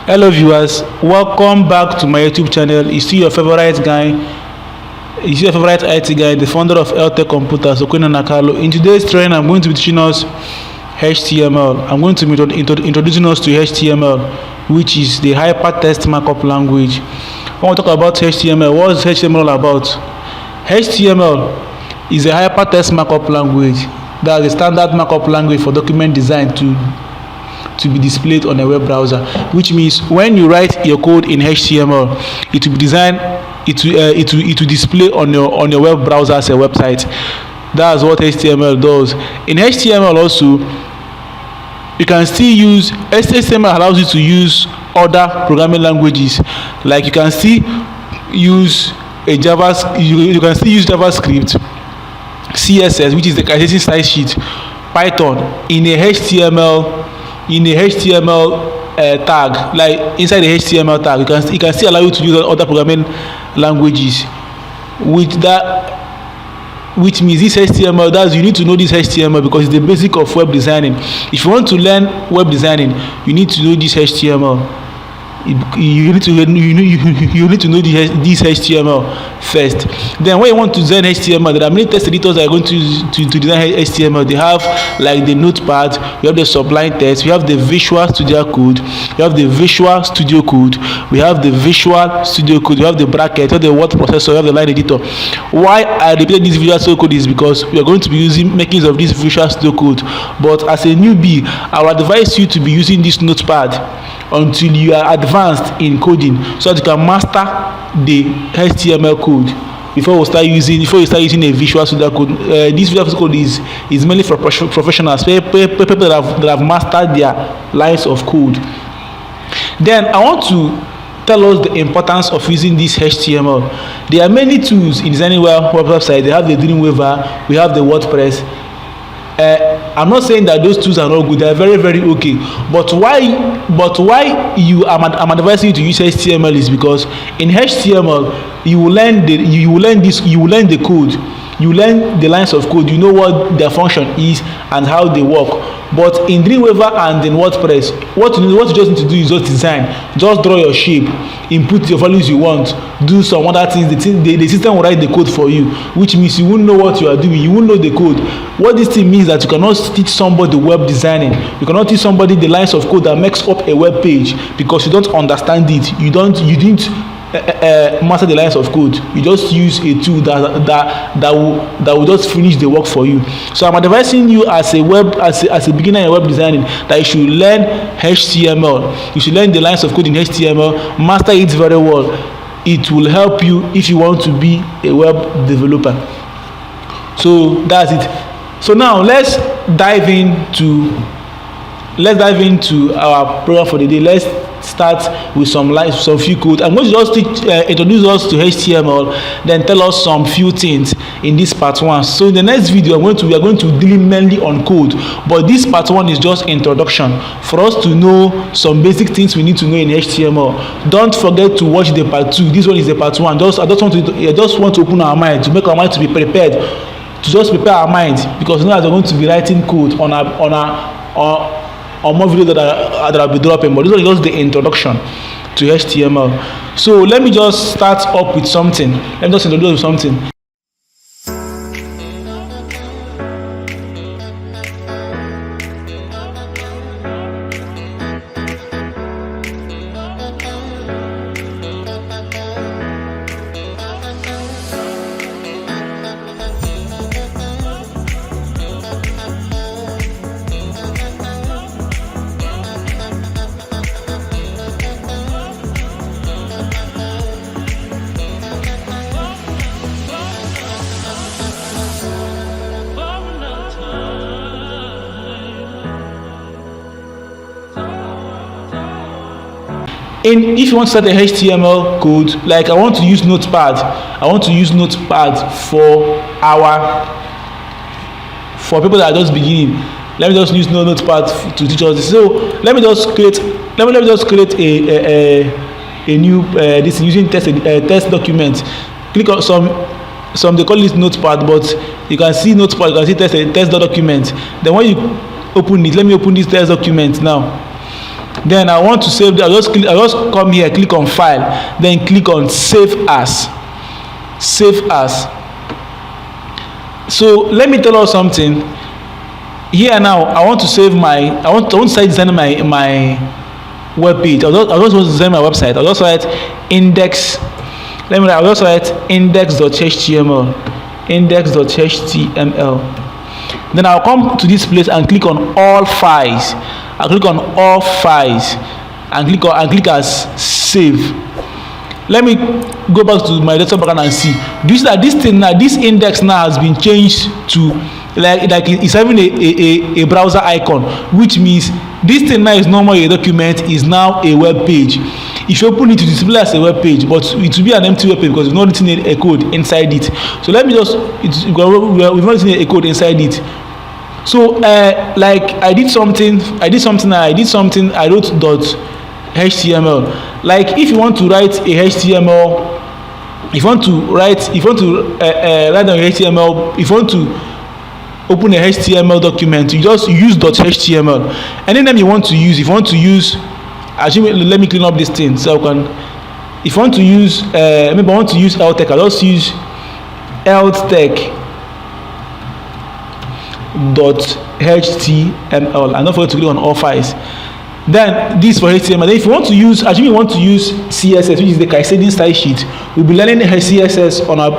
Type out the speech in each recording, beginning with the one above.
Hello viewers, welcome back to my YouTube channel. It's still your favorite guy, it's your favorite IT guy, the founder of ELT-TECH Computers, Okwena Nakalo. In today's training, I'm going to be teaching us HTML. I'm going to be introducing us to HTML, which is the hypertext markup language. I want to talk about HTML. What is HTML all about? HTML is a hypertext markup language. That is a standard markup language for document design to be displayed on a web browser, which means when you write your code in HTML, it will be designed, it will display on your web browser as a website. That's what HTML does. In HTML also, you can still use HTML allows you to use other programming languages. Like you can still use a you can still use JavaScript, CSS, which is the characteristic style sheet, Python in a HTML tag. Like inside the HTML tag, it can still allow you to use other programming languages. Which means this HTML, that you need to know this HTML because it's the basic of web designing. If you want to learn web designing, you need to know this HTML. You need to know this HTML first. Then when you want to design HTML, there are many text editors that are going to design HTML. They have like the Notepad, we have the Sublime Text, we have the Visual Studio Code, we have the Visual Studio Code, we have the Visual Studio Code, we have the bracket, we have the word processor, we have the line editor. Why I repeated this Visual Studio Code is because we are going to be making use of this Visual Studio Code. But as a newbie, I would advise you to be using this Notepad until you are advanced in coding, so that you can master the HTML code before you start using a Visual Studio Code. This Visual Studio Code is mainly for professionals, people that have mastered their lines of code. Then I want to tell us the importance of using this HTML. There are many tools in designing websites. They have the Dreamweaver, we have the WordPress. I'm not saying that those tools are not good. They are very, very okay. But why I'm advising you to use HTML is because in HTML you will learn the code, you learn the lines of code, you know what their function is and how they work. But in Dreamweaver and in WordPress, what you just need to do is just design, just draw your shape, input your values you want, do some other things. The system will write the code for you, which means you won't know what you are doing, you won't know the code. What this thing means that you cannot teach somebody web designing, you cannot teach somebody the lines of code that makes up a web page because you don't understand it. You didn't master the lines of code. You just use a tool that will just finish the work for you. So I'm advising you as a beginner in web designing that you should learn HTML. You should learn the lines of code in HTML, master it very well. It will help you if you want to be a web developer. So that's it. So now let's dive into our program for the day. Let's start with some few code. I'm going to just introduce us to HTML, then tell us some few things in this part one. So in the next video, we are going to deal mainly on code, but this part one is just introduction for us to know some basic things we need to know in HTML. Don't forget to watch the part two. This one is the part one. I just want to open our mind, to make our mind to be prepared, to just prepare our mind, because now we're going to be writing code on more videos that I'll be dropping, but this one is just the introduction to HTML. So let me just start up with something. Let me just introduce something. And if you want to start a HTML code, like I want to use Notepad for people that are just beginning. Let me just use Notepad to teach us this. So let me just create a new this using text document. Click on some they call it Notepad, but you can see Notepad, you can see text document. Then when you open it, let me open this text document now. Then I want to save. I just come here, click on file, then click on save as. Save as. So let me tell us something. Here now, I want to save my. I want to start designing my web page. I just want to design my website. I'll just write index. I'll just write index.html. Index.html. Then I'll come to this place and click on all files. I'll click on all files and click as save. Let me go back to my desktop background and see. Do you see that this thing now, this index now has been changed to like it's having a browser icon, which means this thing now is no more a document, is now a web page. If you open it, it display as a web page, but it will be an empty web page because we've not written a code inside it. So let me just, we've not written a code inside it. So like I did something, I wrote .html. Like if you want to write a HTML, if you want to write on HTML, if you want to open a HTML document, you just use .html. Anytime you want to use, if you want to use, actually let me clean up this thing so I can, if you want to use maybe I want to use ELT-TECH, I'll just use ELT-TECH .html and don't forget to click on all files. Then this for HTML. Then if you want to use, actually you want to use CSS, which is the Caicedoan style sheet. We'll be learning CSS on our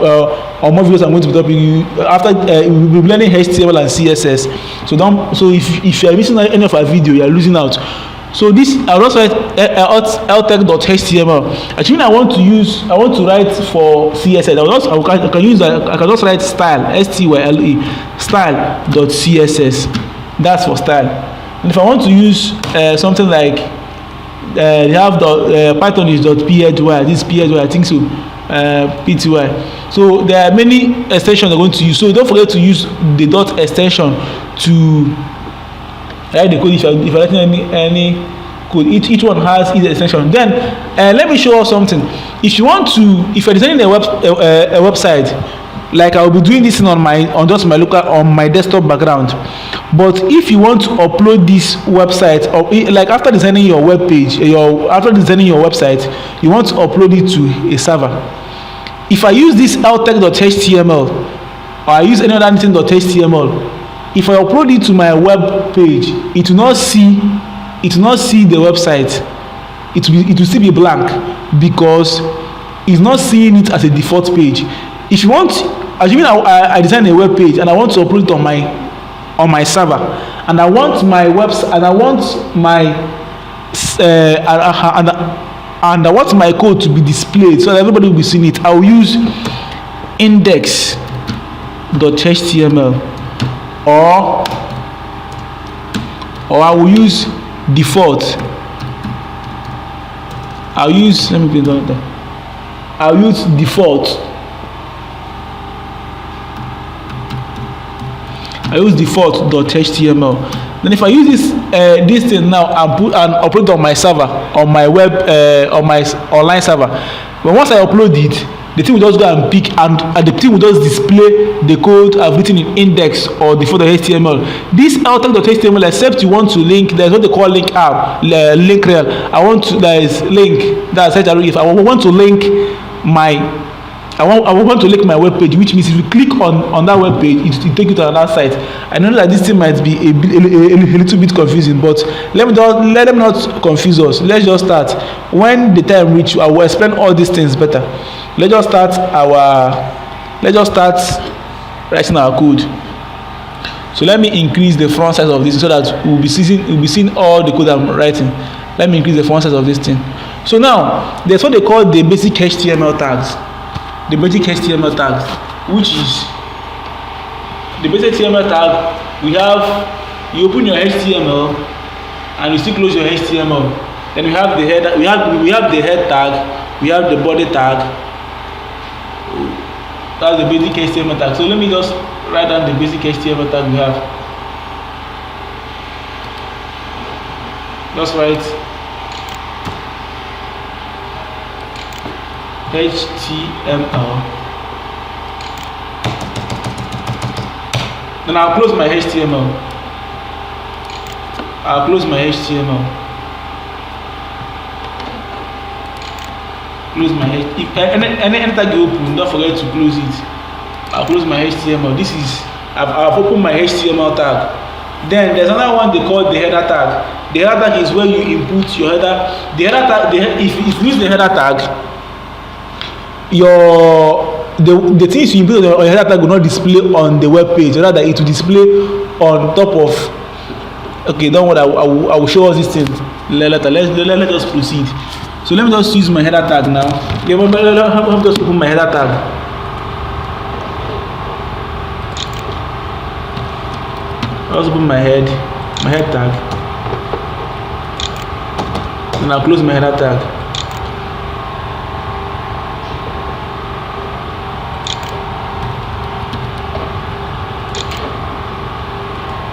more videos I'm going to be talking after. We'll be learning HTML and CSS. So if you are missing any of our video, you are losing out. So this I also write ELT-TECH.html. Actually, I want to write for CSS. I can just write style, style, style.css. That's for style. And if I want to use something like they have the Python is .py, this py, I think so, pty. So there are many extensions I'm going to use. So don't forget to use the dot extension to write the code. If you're writing any code, each one has its extension. Then let me show you something. If you're designing a website, like I will be doing this on my desktop background. But if you want to upload this website, or like after designing your web page, after designing your website, you want to upload it to a server. If I use this ELT-TECH.html or I use any other thing.html, if I upload it to my web page, it will not see the website. It will still be blank because it's not seeing it as a default page. If you want, assuming I design a web page and I want to upload it on my server, and I want my website, and I want my code to be displayed so that everybody will be seeing it, I will use index.html or I will use default. I'll use default. I use default.html. Then if I use this thing now and upload on my server, on my web, on my online server, but once I upload it, the thing will just go and pick, and the thing will just display the code I've written in index or default.html. This ELT-TECH.html, except you want to link, there's what they call link app, link rel. There is link. That's it. If I want to link my I want to link my web page, which means if you click on that web page, it will take you to another site. I know that this thing might be a little bit confusing, but let them not confuse us. Let's just start. When the time reach, I will explain all these things better. Let's just start writing our code. So let me increase the font size of this so that we'll be seeing all the code I'm writing. Let me increase the font size of this thing. So now there's what they call the basic HTML tags. The basic HTML tag, which is the basic HTML tag. We have, you open your HTML and you still close your HTML. Then we have the header, we have the head tag, we have the body tag. That's the basic HTML tag. So let me just write down the basic HTML tag we have. Just write HTML. Then I'll close my HTML. close my if any tag you open, don't forget to close it. I'll close my HTML. This is I've opened my HTML tag. Then there's another one they call the header tag. The header tag is where you input your header. The header tag, if you use the header tag, the things you input on your header tag will not display on the web page. Rather, it will display on top of. Okay, don't worry. I will show us this thing later. Let us proceed. So let me just use my header tag now. Let me just open my header tag. I'll just open my head tag. And I'll close my header tag.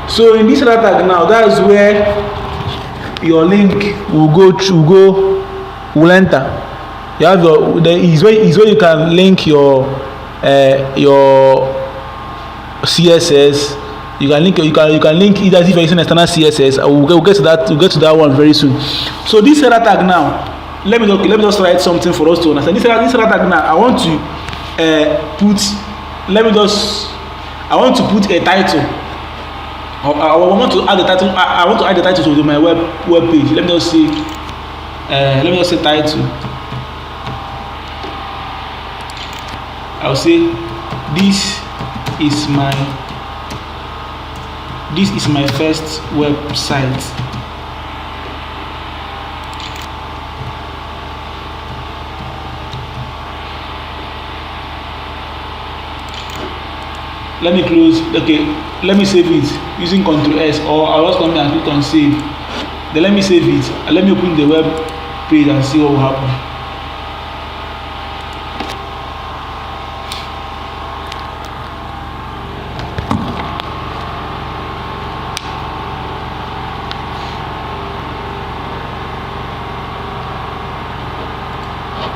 So in this header tag now, that's where your link will enter. You have is where you can link your CSS. You can link either if you're using external CSS. We'll get to that. We'll get to that one very soon. So this header tag now, let me just write something for us to understand. This header tag now, I want to put a title. I want to add the title. I want to add the title to my web page. Let me just say title. I'll say this is my first website. Let me close. Okay, let me save it using Ctrl S, or I'll just come here and click on save. Then let me save it and let me open the web page and see what will happen.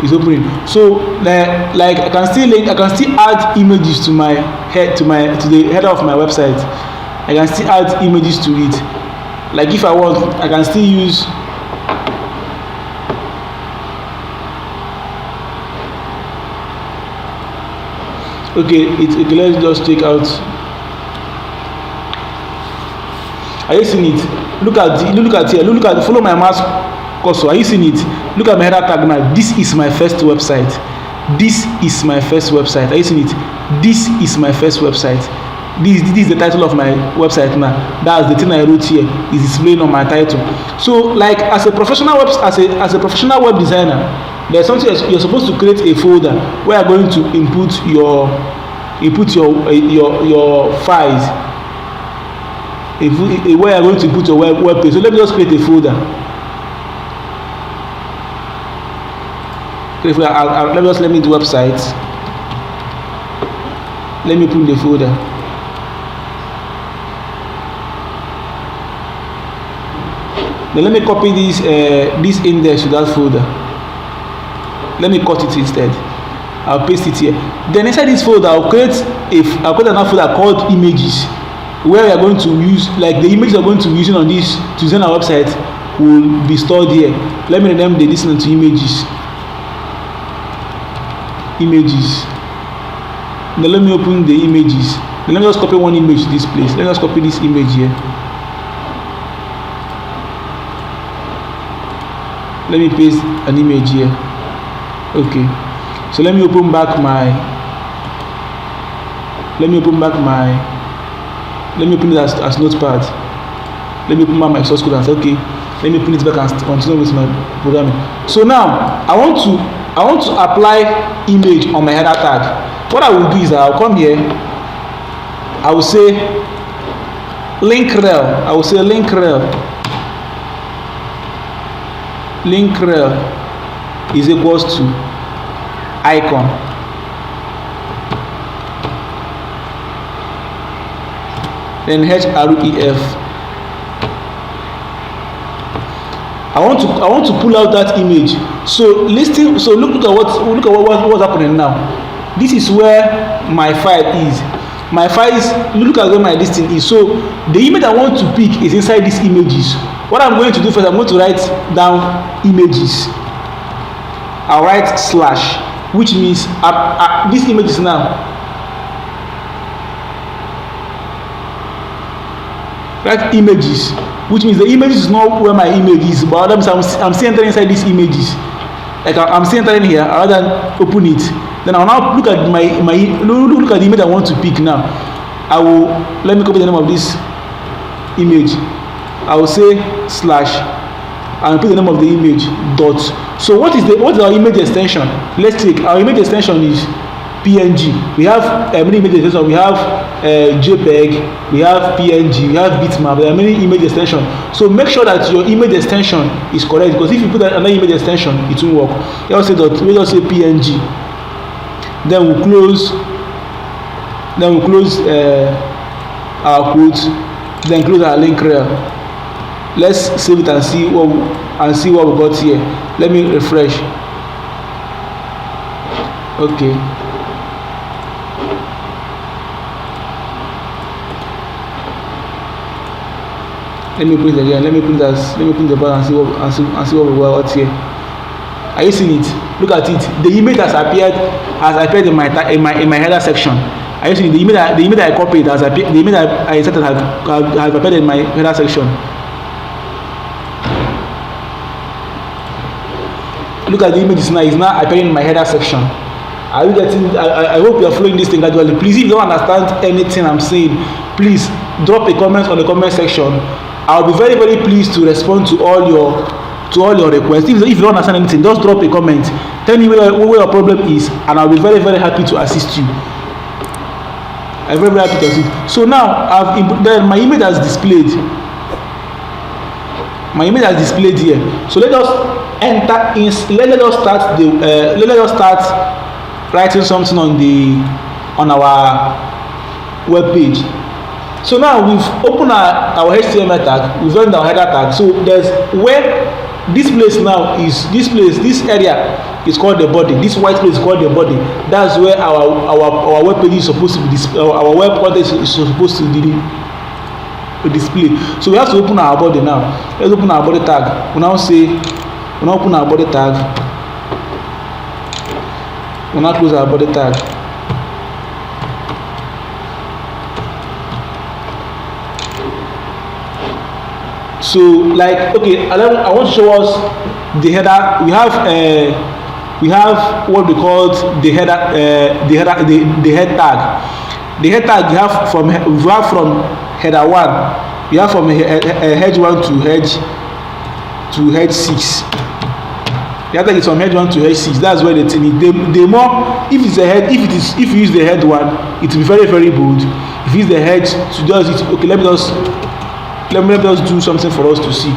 Is opening. So like I can still add images to the header of my website. I can still add images to it. Like if I want, I can still use okay, let's just take out. Are you seeing it? Look at here. Follow my mouse cursor. Are you seeing it? Look at my header tag now. This is my first website. This is my first website. Are you seeing it? This is my first website. This is the title of my website now. That's the thing I wrote here. Is displaying on my title. So, like as a professional web designer, there's something you're supposed to create a folder where you're going to input your files. Where you're going to put your web page. So let me just create a folder. Let me do websites. Let me put the folder. Then let me copy this index to that folder. Let me cut it instead. I'll paste it here. Then inside this folder, I'll create another folder called images, where we are going to use, like the images we are going to be using on this to design our website will be stored here. Let me rename the listener to images. Then let me open the images. Then let me just copy one image to this place. Let me just copy this image here. Let me paste an image here. Okay. So let me open it as notepad. Let me open my source code and say okay. Let me put it back and continue with my programming. So now I want to apply image on my header tag. What I will do is I'll come here. I will say link rel. Link rel is equals to icon. Then href. I want to pull out that image. So look at what's happening now. This is where my file is. My file is, look at where my listing is. So the image I want to pick is inside these images. What I'm going to do first, I'm going to write down images. I'll write slash, which means this image is now. Write images, which means the image is not where my image is, but I'm still entering inside these images. Like I'm still entering here, rather than open it. Then I'll now look at look at the image I want to pick now. Let me copy the name of this image. I will say slash and put the name of the image dot. So what is our image extension? Let's take our image extension is PNG. We have many image extensions. We have JPEG, we have PNG, we have bitmap. There are many image extensions. So make sure that your image extension is correct, because if you put another image extension, it won't work. Let's say PNG. Then we'll close. Our quote. Then close our link rel. Let's save it and see what we got here. Let me refresh. Okay. Let me print again. Let me print the bar and see what we got here. Are you seeing it? Look at it. The image has appeared in my header section. Are you seeing the image that I copied has appeared? The image that I inserted has appeared in my header section. Look at the image now. It's now appearing in my header section. Are you getting? I hope you are following this thing gradually. Please, if you don't understand anything I'm saying, please drop a comment on the comment section. I'll be very, very pleased to respond to all your requests. If you don't understand anything, just drop a comment. Tell me where your problem is, and I'll be very, very happy to assist you. I'm very, very happy to assist. So now my image has displayed. My image has displayed here. So let us enter in. Let us start writing something on our web page. So now we've opened our HTML tag, we've done our header tag. So there's where this place now is, this area is called the body. This white place is called the body. That's where our web page is supposed to be our web content is supposed to be displayed. So we have to open our body now. Let's open our body tag. We now open our body tag. We now close our body tag. So like, okay, I want to show us the header. We have what we call the header, the head tag. The head tag we have from header 1. We have from head 1 to head 6. The head tag is from head 1 to head 6. That's where the thing is. The more, if you use the head 1, it will be very, very bold. If you use the head to just it, okay, let me just do something for us to see.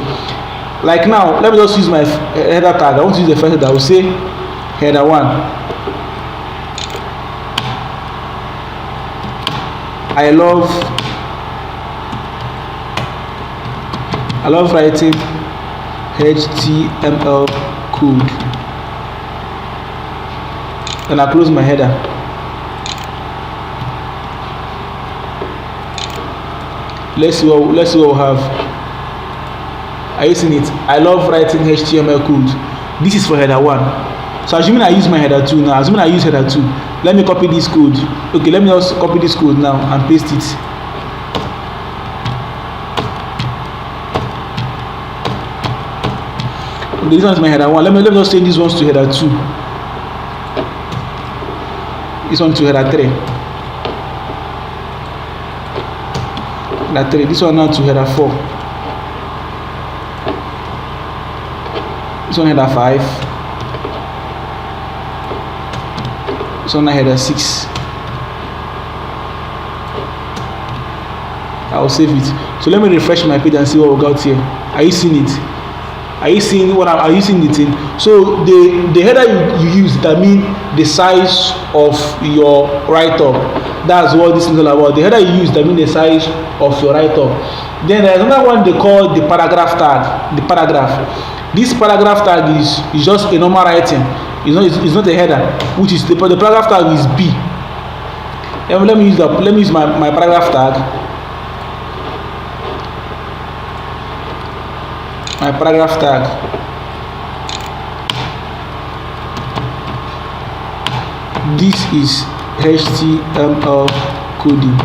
Like now, let me just use my header tag. I want to use the first header. I will say header 1. I love writing HTML code. And I close my header. Let's see what we have. Are you seeing it? I love writing HTML code. This is for header 1. So assuming I use my header 2 now, assuming I use header 2, let me copy this code. Okay, let me just copy this code now and paste it. Okay, this one is my header 1. Let me just change these ones to header 2. This one to header 3. This one now to header 4. This one header 5. This one now header 6. I'll save it. So let me refresh my page and see what we got here. Are you seeing it? Are you seeing the thing? So the header you use determine the size of your write-up. That's what this is all about. The header you use determine the size of your write-up. Then there's another one they call the paragraph tag. The paragraph. This paragraph tag is just a normal writing. It's not a header. Which is the paragraph tag is B. Let me use my paragraph tag. My paragraph tag. this is HTML coding.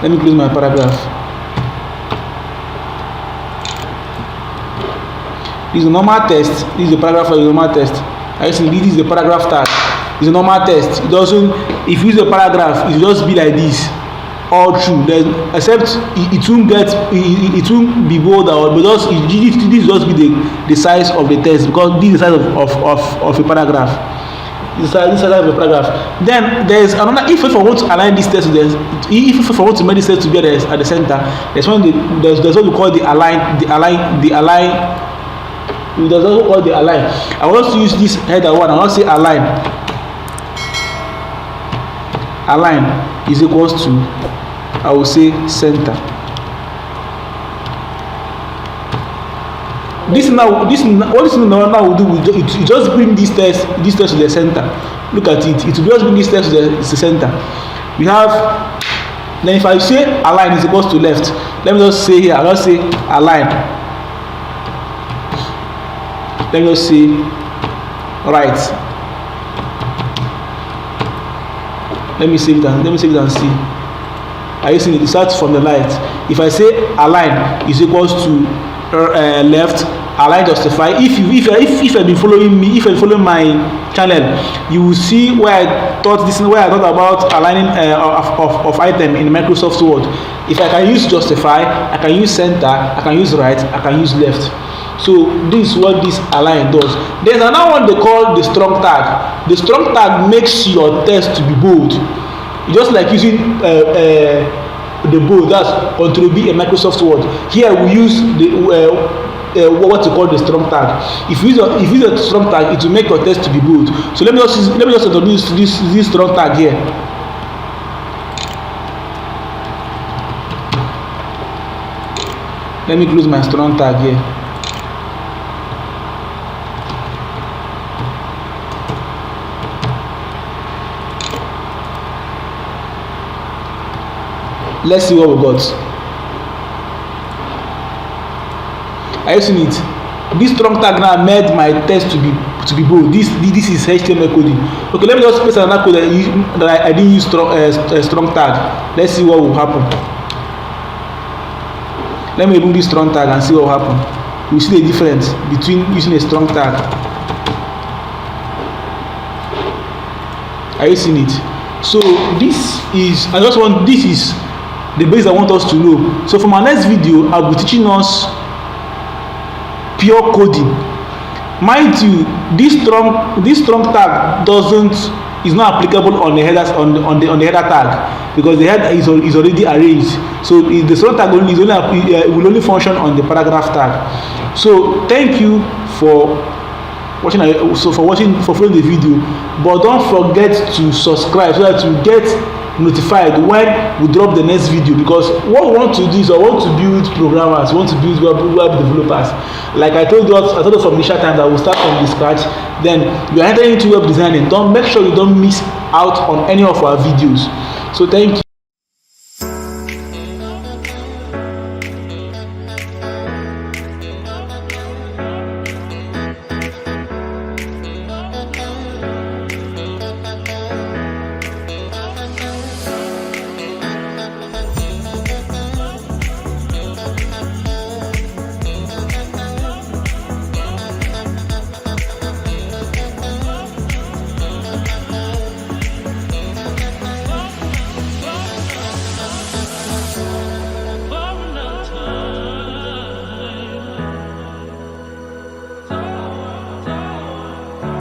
Let me close my paragraph. This is a normal text. This is the paragraph for the normal text. I see this is the paragraph tag. It's a normal text. It doesn't, if you use a paragraph, it will just be like this all through. Then except it won't get, it won't be bold, or but just this just be the size of the text, because this is the size of a paragraph. This is the size of a paragraph. Then there's another. If I want to align this text to this, if I want to make this text together at the center, there's what we call the align. There's also called the align. I want to use this header one. I want to say align. Align is equals to, I will say, center. What this now will do, it just bring this text to the center. Look at it. It will just bring this text to the center. We have, then if I say align is equals to left, let me just say here, I'll just say align. Let me just say right. Let me save it and see. Are you seeing it? It starts from the light. If I say align is equals to left, align justify. If you've been following me, if you're following my channel, you will see where I thought about aligning of item in Microsoft Word. If I can use justify, I can use center, I can use right, I can use left. So this is what this align does. There's another one they call the strong tag. The strong tag makes your text to be bold. Just like using the bold, that's Ctrl B in Microsoft Word. Here we use the what you call the strong tag. If you use a strong tag, it will make your text to be bold. So let me just introduce this strong tag here. Let me close my strong tag here. Let's see what we got. Are you seeing it? This strong tag now made my text to be bold. This is HTML coding. Okay, let me just paste another code that I didn't use strong tag. Let's see what will happen. Let me remove this strong tag and see what will happen. We see the difference between using a strong tag. Are you seeing it? So this is the base I want us to know. So for my next video, I'll be teaching us pure coding. Mind you, this strong tag is not applicable on the headers on the header tag, because the header is already arranged. So the strong tag will only function on the paragraph tag. So thank you for watching. For following the video, but don't forget to subscribe so that you get notified when we drop the next video, because what we want to do is I want to build programmers, we want to build web developers. Like I told you from initial time that we'll start from the scratch. Then you are entering into web designing. Make sure you don't miss out on any of our videos. So thank you.